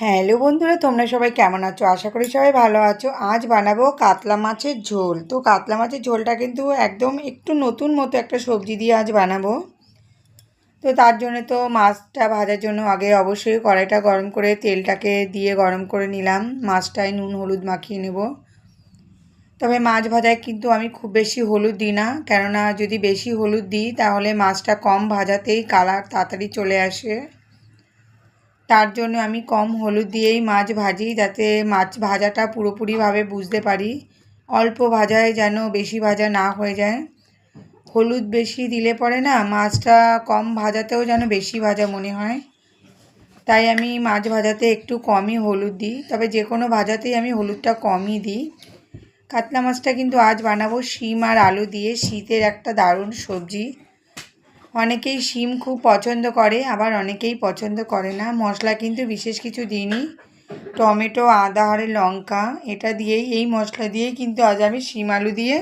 Hello বন্ধুরা, তোমরা সবাই কেমন আছো? আশা করি সবাই ভালো আছো। আজ বানাবো কাতলা মাছের ঝোল। তো কাতলা মাছের ঝোলটা কিন্তু একদম একটু নতুন মতো একটা সবজি দিয়ে আজ বানাবো। তো তার জন্য তো মাছটা ভাজার জন্য আগে অবশ্যই কড়াইটা গরম করে তেলটাকে দিয়ে গরম করে নিলাম। মাছটায় নুন হলুদ মাখিয়ে নেব। তবে মাছ ভাজায় কিন্তু আমি খুব বেশি হলুদ দিই না, কেননা যদি বেশি হলুদ দিই তাহলে মাছটা কম ভাজাতেই কালার তাড়াতাড়ি চলে আসে। তার জন্য আমি কম হলুদ দিয়েই মাছ ভাজি, যাতে মাছ ভাজাটা পুরোপুরিভাবে বুঝতে পারি। অল্প ভাজায় যেন বেশি ভাজা না হয়ে যায়। হলুদ বেশি দিলে পরে না মাছটা কম ভাজাতেও যেন বেশি ভাজা মনে হয়। তাই আমি মাছ ভাজাতে একটু কমই হলুদ দিই, তবে যে কোনো ভাজাতেই আমি হলুদটা কমই দিই। কাতলা মাছটা কিন্তু আজ বানাবো শিম আর আলু দিয়ে। শীতের একটা দারুণ সবজি। অনেকেই শিম খুব পছন্দ করে, আবার অনেকেই পছন্দ করে না। মশলা কিন্তু বিশেষ কিছু দিইনি, টমেটো আদা আর লঙ্কা এটা দিয়েই, এই মশলা দিয়েই কিন্তু আজ আমি শিম আলু দিয়ে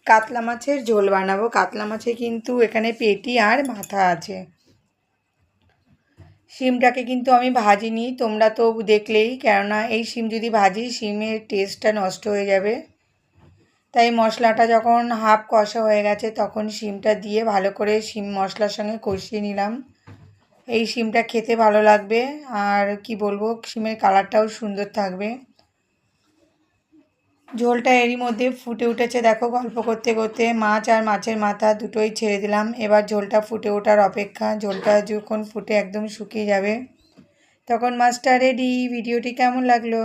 কাতলা মাছের ঝোল বানাবো। কাতলা মাছে কিন্তু এখানে পেটি আর মাথা আছে। শিমটাকে কিন্তু আমি ভাজিনি, তোমরা তো দেখলেই, কেননা এই শিম যদি ভাজি শিমের টেস্টটা নষ্ট হয়ে যাবে। তাই মশলাটা যখন হাফ কষা হয়ে গেছে তখন শিমটা দিয়ে ভালো করে শিম মশলার সঙ্গে কষিয়ে নিলাম। এই শিমটা খেতে ভালো লাগবে, আর কি বলবো, শিমের কালারটাও সুন্দর থাকবে। ঝোলটা এরই মধ্যে ফুটে উঠেছে, দেখো। গল্প করতে করতে মাছ আর মাছের মাথা দুটোই ছেড়ে দিলাম। এবার ঝোলটা ফুটে ওঠার অপেক্ষা। ঝোলটা যখন ফুটে একদম শুকিয়ে যাবে তখন মাছটা রেডি। ভিডিওটি কেমন লাগলো?